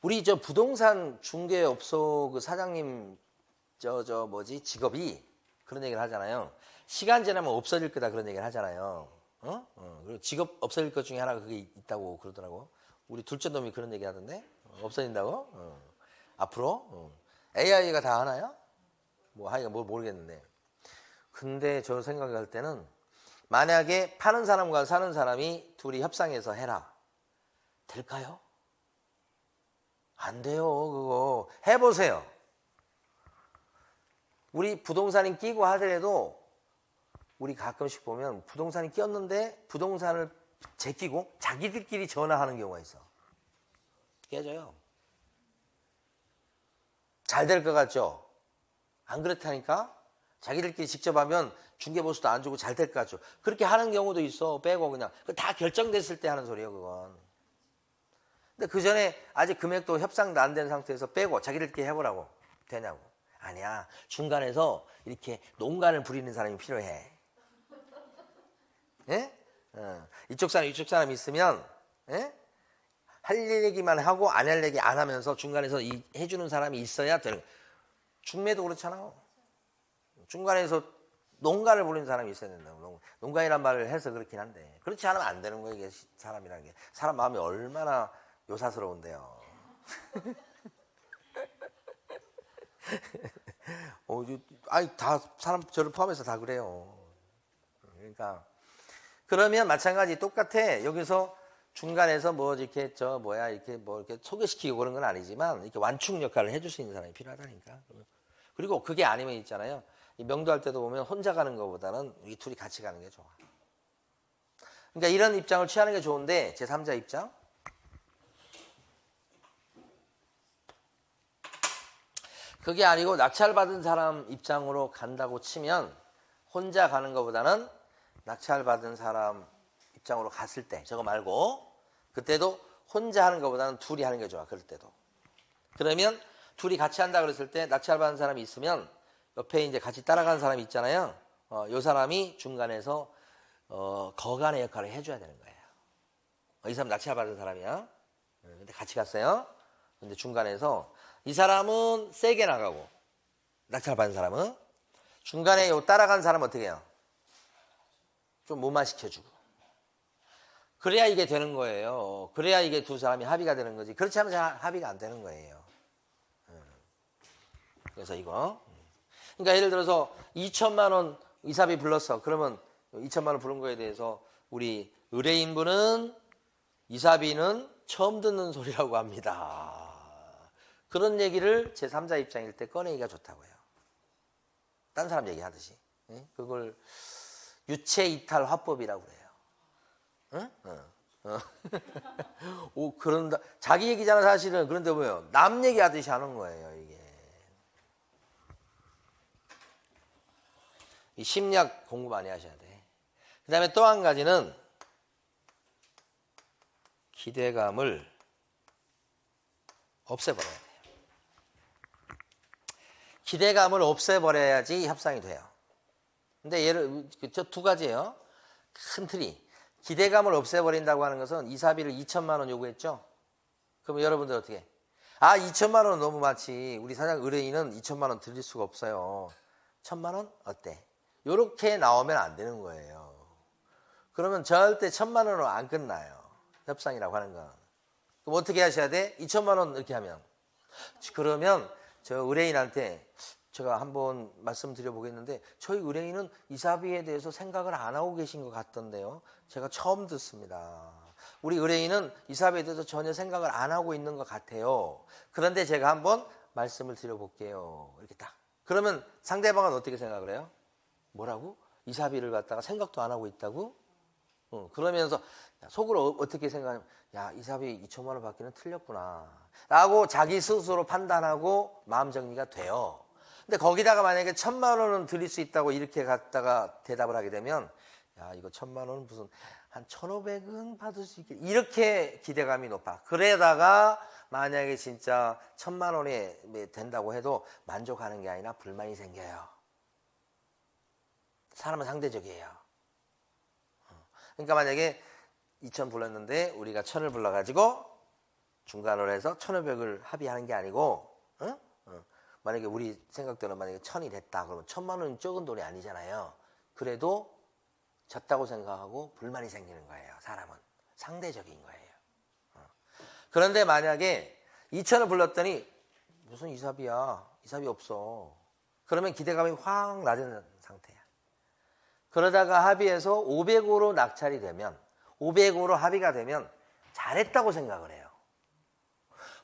우리 저 부동산 중개업소 그 사장님 직업이 그런 얘기를 하잖아요. 시간 지나면 없어질 거다 그런 얘기를 하잖아요. 그리고 직업 없어질 것 중에 하나가 그게 있다고 그러더라고. 우리 둘째 놈이 그런 얘기 하던데 없어진다고. 앞으로 AI가 다 하나요? 뭐 하여간 뭐 모르겠는데. 근데 저 생각할 때는 만약에 파는 사람과 사는 사람이 둘이 협상해서 해라. 될까요? 안 돼요. 그거 해보세요. 우리 부동산이 끼고 하더라도 우리 가끔씩 보면 부동산이 끼었는데 부동산을 제끼고 자기들끼리 전화하는 경우가 있어. 깨져요. 잘 될 것 같죠? 안 그렇다니까? 자기들끼리 직접 하면 중개보수도 안 주고 잘 될 것 같죠? 그렇게 하는 경우도 있어. 빼고 그냥. 다 결정됐을 때 하는 소리예요, 그건. 근데 그 전에 아직 금액도 협상도 안 된 상태에서 빼고 자기들끼리 해보라고. 되냐고. 아니야. 중간에서 이렇게 농간을 부리는 사람이 필요해. 예? 이쪽 사람 있으면, 예? 할 얘기만 하고 안 할 얘기 안 하면서 중간에서 해주는 사람이 있어야 되는 거예요. 중매도 그렇잖아. 중간에서 농간을 부리는 사람이 있어야 된다고. 농간이란 말을 해서 그렇긴 한데. 그렇지 않으면 안 되는 거예요, 이게 사람이라는 게. 사람 마음이 얼마나 요사스러운데요. 다 사람 저를 포함해서 다 그래요. 그러니까 그러면 마찬가지 똑같아. 여기서 중간에서 뭐 이렇게 이렇게 뭐 이렇게 소개시키고 그런 건 아니지만 이렇게 완충 역할을 해줄 수 있는 사람이 필요하다니까. 그리고 그게 아니면 있잖아요. 이 명도할 때도 보면 혼자 가는 것보다는 이 둘이 같이 가는 게 좋아. 그러니까 이런 입장을 취하는 게 좋은데 제3자 입장. 그게 아니고 낙찰받은 사람 입장으로 간다고 치면 혼자 가는 것보다는 낙찰받은 사람 입장으로 갔을 때 저거 말고 그때도 혼자 하는 것보다는 둘이 하는 게 좋아. 그럴 때도. 그러면 둘이 같이 한다 그랬을 때 낙찰받은 사람이 있으면 옆에 이제 같이 따라가는 사람이 있잖아요. 이 사람이 중간에서 거간의 역할을 해줘야 되는 거예요. 이 사람 낙찰받은 사람이야. 근데 같이 갔어요. 근데 중간에서 이 사람은 세게 나가고 낙찰받은 사람은 중간에 따라간 사람은 어떻게 해요? 좀 무마시켜주고. 그래야 이게 되는 거예요. 그래야 이게 두 사람이 합의가 되는 거지. 그렇지 않으면 합의가 안 되는 거예요. 그래서 이거. 그러니까 예를 들어서 2천만 원 이사비 불렀어. 그러면 2천만 원 부른 거에 대해서 우리 의뢰인분은 이사비는 처음 듣는 소리라고 합니다. 그런 얘기를 제3자 입장일 때 꺼내기가 좋다고요. 딴 사람 얘기하듯이. 그걸 유체이탈 화법이라고 그래요. 오, 그런다. 자기 얘기잖아, 사실은. 그런데 뭐예요? 남 얘기하듯이 하는 거예요, 이게. 이 심리학 공부 많이 하셔야 돼. 그 다음에 또 한 가지는 기대감을 없애버려야 돼요. 기대감을 없애버려야지 협상이 돼요. 근데 저 두 가지예요. 큰 틀이. 기대감을 없애버린다고 하는 것은 이사비를 2천만 원 요구했죠? 그럼 여러분들 어떻게 해? 2천만 원은 너무 많지. 우리 사장 의뢰인은 2천만 원 드릴 수가 없어요. 1,000만 원? 어때? 요렇게 나오면 안 되는 거예요. 그러면 절대 1,000만 원으로 안 끝나요. 협상이라고 하는 건. 그럼 어떻게 하셔야 돼? 2천만 원 이렇게 하면. 그러면 저 의뢰인한테 제가 한번 말씀드려 보겠는데 저희 의뢰인은 이사비에 대해서 생각을 안 하고 계신 것 같던데요. 제가 처음 듣습니다. 우리 의뢰인은 이사비에 대해서 전혀 생각을 안 하고 있는 것 같아요. 그런데 제가 한번 말씀을 드려볼게요. 이렇게 딱. 그러면 상대방은 어떻게 생각을 해요? 뭐라고? 이사비를 갖다가 생각도 안 하고 있다고? 그러면서 속으로 어떻게 생각하냐면 야, 이사비 2천만 원 받기는 틀렸구나 라고 자기 스스로 판단하고 마음 정리가 돼요. 근데 거기다가 만약에 1,000만 원은 드릴 수 있다고 이렇게 갖다가 대답을 하게 되면 야, 이거 1,000만 원은 무슨 한 1,500은 받을 수 있겠 이렇게 기대감이 높아. 그러다가 만약에 진짜 1,000만 원이 된다고 해도 만족하는 게 아니라 불만이 생겨요. 사람은 상대적이에요. 그러니까 만약에 2,000 불렀는데 우리가 1,000을 불러가지고 중간으로 해서 1,500을 합의하는 게 아니고, 어? 만약에 우리 생각대로 만약에 1,000이 됐다 그러면 1,000만 원은 적은 돈이 아니잖아요. 그래도 졌다고 생각하고 불만이 생기는 거예요. 사람은 상대적인 거예요. 그런데 만약에 2,000을 불렀더니 무슨 이삽이야, 이삽이 없어. 그러면 기대감이 확 낮은 상태야. 그러다가 합의해서 500으로 낙찰이 되면, 500으로 합의가 되면 잘했다고 생각을 해요.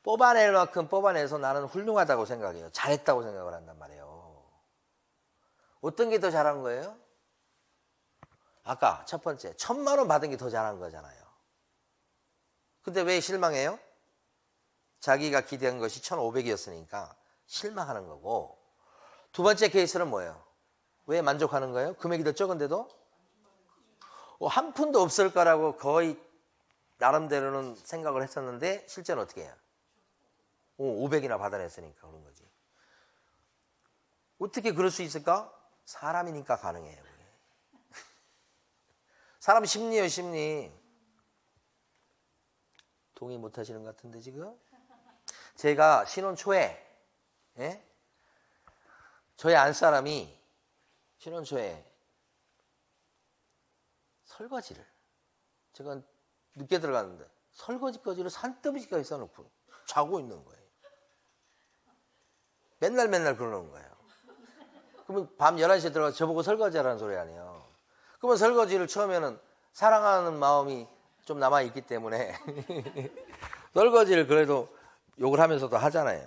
뽑아낼 만큼 뽑아내서 나는 훌륭하다고 생각해요. 잘했다고 생각을 한단 말이에요. 어떤 게 더 잘한 거예요? 아까 첫 번째 1,000만 원 받은 게 더 잘한 거잖아요. 근데 왜 실망해요? 자기가 기대한 것이 1,500이었으니까 실망하는 거고, 두 번째 케이스는 뭐예요? 왜 만족하는 거예요? 금액이 더 적은데도 한 푼도 없을 거라고 거의 나름대로는 생각을 했었는데 실제는 어떻게 해요? 500이나 받아냈으니까 그런 거지. 어떻게 그럴 수 있을까? 사람이니까 가능해요. 사람 심리예요, 심리. 동의 못 하시는 것 같은데 지금? 제가 신혼 초에, 예? 저희 안사람이 신혼 초에 설거지를, 제가 늦게 들어갔는데 설거지거지를 산더미까지 써놓고 자고 있는 거예요. 맨날 그러는 거예요. 그러면 밤 11시에 들어가서 저보고 설거지하라는 소리 아니에요. 그러면 설거지를 처음에는 사랑하는 마음이 좀 남아있기 때문에 설거지를 그래도 욕을 하면서도 하잖아요.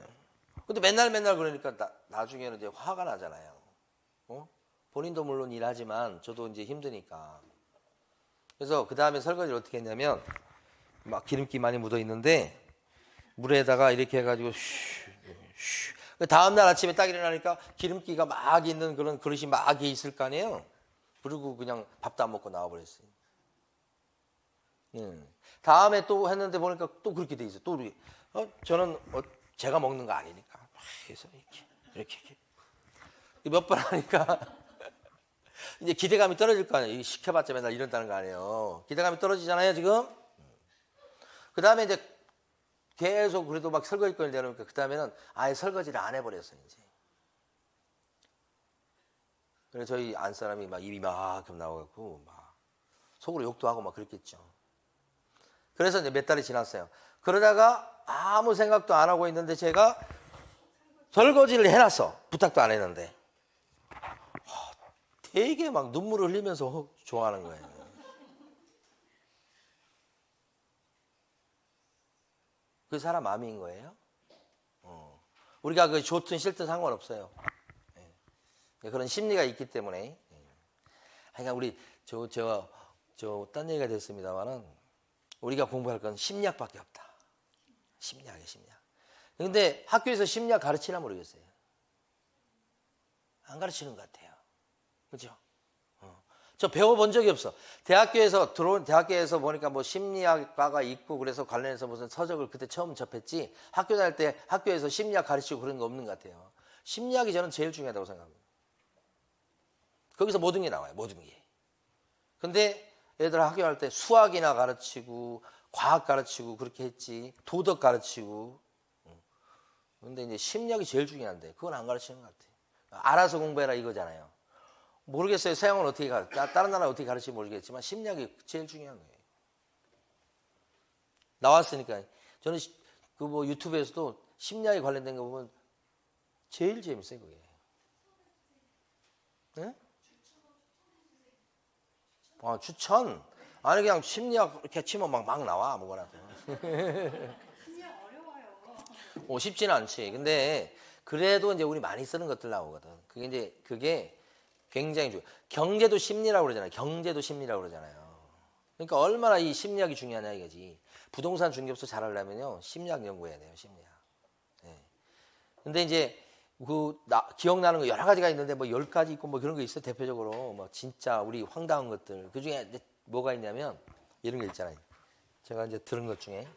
근데 맨날 그러니까 나중에는 이제 화가 나잖아요. 본인도 물론 일하지만 저도 이제 힘드니까. 그래서 그 다음에 설거지를 어떻게 했냐면 막 기름기 많이 묻어 있는데 물에다가 이렇게 해가지고 다음날 아침에 딱 일어나니까 기름기가 막 있는 그런 그릇이 막 있을 거 아니에요. 그리고 그냥 밥도 안 먹고 나와버렸어요. 다음에 또 했는데 보니까 또 그렇게 돼 있어요. 또 저는 제가 먹는 거 아니니까 그래서 이렇게 몇 번 하니까 이제 기대감이 떨어질 거 아니에요. 시켜봤자 맨날 이런다는 거 아니에요. 기대감이 떨어지잖아요, 지금. 그 다음에 이제 계속 그래도 막 설거지거리를 내놓으니까 그 다음에는 아예 설거지를 안 해버렸어요, 이제. 그래서 저희 안 사람이 막 입이 막끔 나와갖고 막 속으로 욕도 하고 막 그랬겠죠. 그래서 이제 몇 달이 지났어요. 그러다가 아무 생각도 안 하고 있는데 제가 설거지를 해놨어. 부탁도 안 했는데. 되게 막 눈물을 흘리면서 좋아하는 거예요. 그 사람 마음인 거예요. 우리가 그 좋든 싫든 상관없어요. 그런 심리가 있기 때문에. 그러니까 우리 딴 얘기가 됐습니다만은 우리가 공부할 건 심리학밖에 없다. 심리학이에요, 심리학. 근데 학교에서 심리학 가르치나 모르겠어요. 안 가르치는 것 같아요. 그죠? 저 배워본 적이 없어. 대학교에서 보니까 뭐 심리학과가 있고 그래서 관련해서 무슨 서적을 그때 처음 접했지, 학교 다닐 때 학교에서 심리학 가르치고 그런 거 없는 것 같아요. 심리학이 저는 제일 중요하다고 생각합니다. 거기서 모든 게 나와요, 모든 게. 근데 얘들 학교 갈 때 수학이나 가르치고 과학 가르치고 그렇게 했지, 도덕 가르치고. 근데 이제 심리학이 제일 중요한데 그건 안 가르치는 것 같아요. 알아서 공부해라 이거잖아요. 모르겠어요. 서양은 어떻게 다른 나라 어떻게 가르치는지 모르겠지만 심리학이 제일 중요한 거예요. 나왔으니까. 저는 그 뭐 유튜브에서도 심리학에 관련된 거 보면 제일 재밌어요, 그게. 네? 추천? 아니 그냥 심리학 이렇게 치면 막 나와 아무거나. 심리학 어려워요. 쉽지는 않지. 근데 그래도 이제 우리 많이 쓰는 것들 나오거든. 그게 굉장히 중요해. 경제도 심리라고 그러잖아요. 경제도 심리라고 그러잖아요. 그러니까 얼마나 이 심리학이 중요하냐 이거지. 부동산 중개업소 잘하려면요 심리학 연구해야 돼요. 심리학. 네. 근데 이제 기억나는 거 여러 가지가 있는데 뭐 10가지 있고 뭐 그런 거 있어. 대표적으로 뭐 진짜 우리 황당한 것들. 그 중에 뭐가 있냐면 이런 게 있잖아요. 제가 이제 들은 것 중에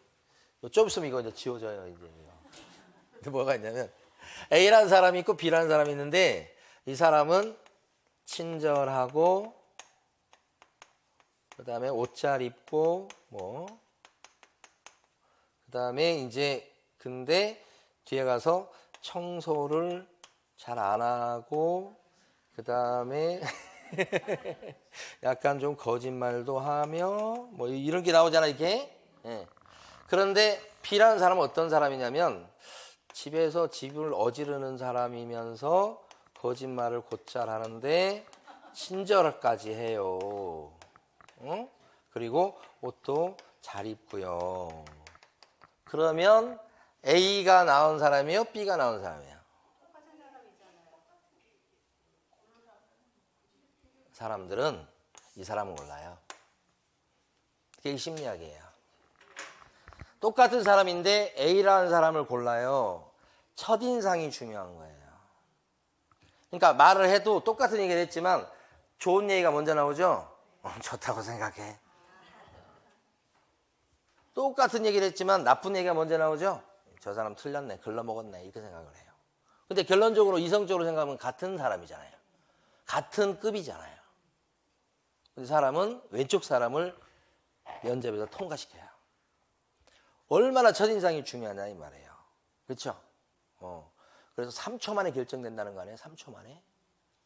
좀 있으면 이거 이제 지워져요. 이제 뭐가 있냐면 A라는 사람이 있고 B라는 사람이 있는데 이 사람은 친절하고 그 다음에 옷 잘 입고 그 그다음에 이제 근데 뒤에 가서 청소를 잘 안 하고 그다음에 약간 좀 거짓말도 하며 뭐 이런 게 나오잖아 이게. 예. 그런데 B라는 사람은 어떤 사람이냐면 집에서 집을 어지르는 사람이면서 거짓말을 곧잘 하는데 친절까지 해요. 응? 그리고 옷도 잘 입고요. 그러면 A가 나온 사람이요? B가 나온 사람이에요? 사람들은 이 사람을 몰라요. 그게 심리학이에요. 똑같은 사람인데 A라는 사람을 골라요. 첫인상이 중요한 거예요. 그러니까 말을 해도 똑같은 얘기를 했지만 좋은 얘기가 먼저 나오죠? 좋다고 생각해. 똑같은 얘기를 했지만 나쁜 얘기가 먼저 나오죠? 저 사람 틀렸네, 글러먹었네 이렇게 생각을 해요. 근데 결론적으로 이성적으로 생각하면 같은 사람이잖아요. 같은 급이잖아요. 근데 사람은 왼쪽 사람을 면접에서 통과시켜요. 얼마나 첫인상이 중요하냐 이 말이에요. 그렇죠? 그래서 3초 만에 결정된다는 거 아니에요? 3초 만에.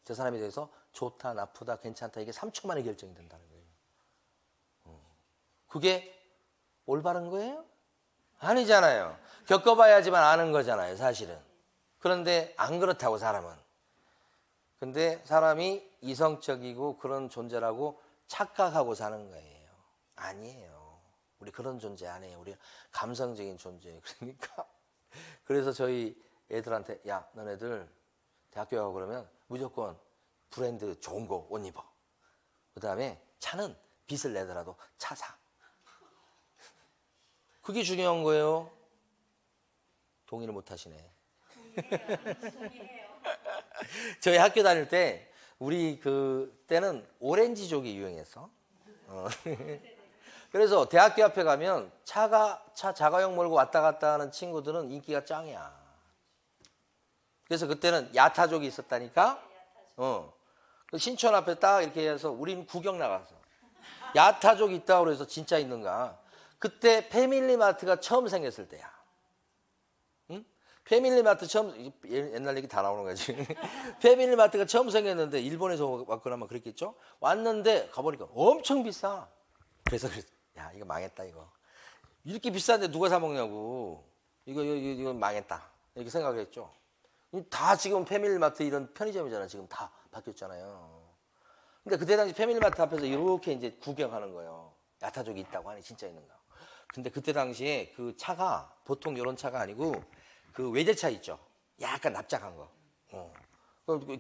저 사람에 대해서 좋다, 나쁘다, 괜찮다 이게 3초 만에 결정이 된다는 거예요. 그게 올바른 거예요? 아니잖아요. 겪어봐야지만 아는 거잖아요, 사실은. 그런데 안 그렇다고 사람은. 근데 사람이 이성적이고 그런 존재라고 착각하고 사는 거예요. 아니에요. 우리 그런 존재 아니에요. 우리 감성적인 존재예요. 그러니까 그래서 저희 애들한테 야, 너네들 대학교 가고 그러면 무조건 브랜드 좋은 거 옷 입어. 그 다음에 차는 빚을 내더라도 차 사. 그게 중요한 거예요. 동의를 못 하시네. 동의해요. 저희 학교 다닐 때 우리 그때는 오렌지족이 유행했어. 그래서 대학교 앞에 가면 차 자가용 몰고 왔다 갔다 하는 친구들은 인기가 짱이야. 그래서 그때는 야타족이 있었다니까. 신촌 앞에 딱 이렇게 해서 우리는 구경 나가서 야타족이 있다고 그래서 진짜 있는가. 그때 패밀리마트가 처음 생겼을 때야. 응? 패밀리마트 처음, 옛날 얘기 다 나오는 거지. 패밀리마트가 처음 생겼는데 일본에서 왔거나 막 그랬겠죠. 왔는데 가보니까 엄청 비싸. 그래서 야 이거 망했다 이거. 이렇게 비싼데 누가 사 먹냐고. 이거 망했다 이렇게 생각했죠. 다 지금 패밀리마트 이런 편의점이잖아. 지금 다 바뀌었잖아요. 근데 그때 당시 패밀리마트 앞에서 이렇게 이제 구경하는 거예요. 야타족이 있다고 하니 진짜 있는가. 근데 그때 당시에 그 차가 보통 이런 차가 아니고 그 외제차 있죠. 약간 납작한 거.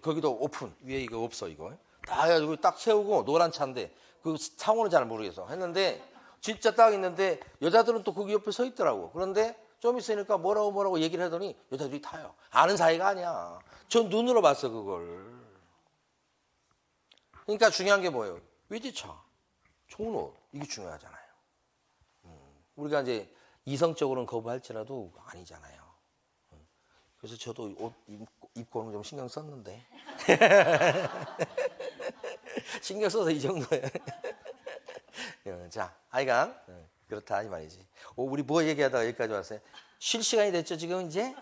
거기도 오픈. 위에 이거 없어 이거. 다 해가지고 딱 세우고 노란 차인데 그 상호는 잘 모르겠어. 했는데 진짜 딱 있는데 여자들은 또 거기 옆에 서 있더라고. 그런데 좀 있으니까 뭐라고 얘기를 하더니 여자들이 타요. 아는 사이가 아니야. 전 눈으로 봤어 그걸. 그러니까 중요한 게 뭐예요? 외제차, 좋은 옷 이게 중요하잖아요. 우리가 이제 이성적으로는 거부할지라도 아니잖아요. 그래서 저도 옷 입고 오는 거 좀 신경 썼는데 신경 써서 이 정도예요. 자, 하여간 그렇다 이 말이지. 우리 뭐 얘기하다가 여기까지 왔어요. 쉴 시간이 됐죠 지금 이제?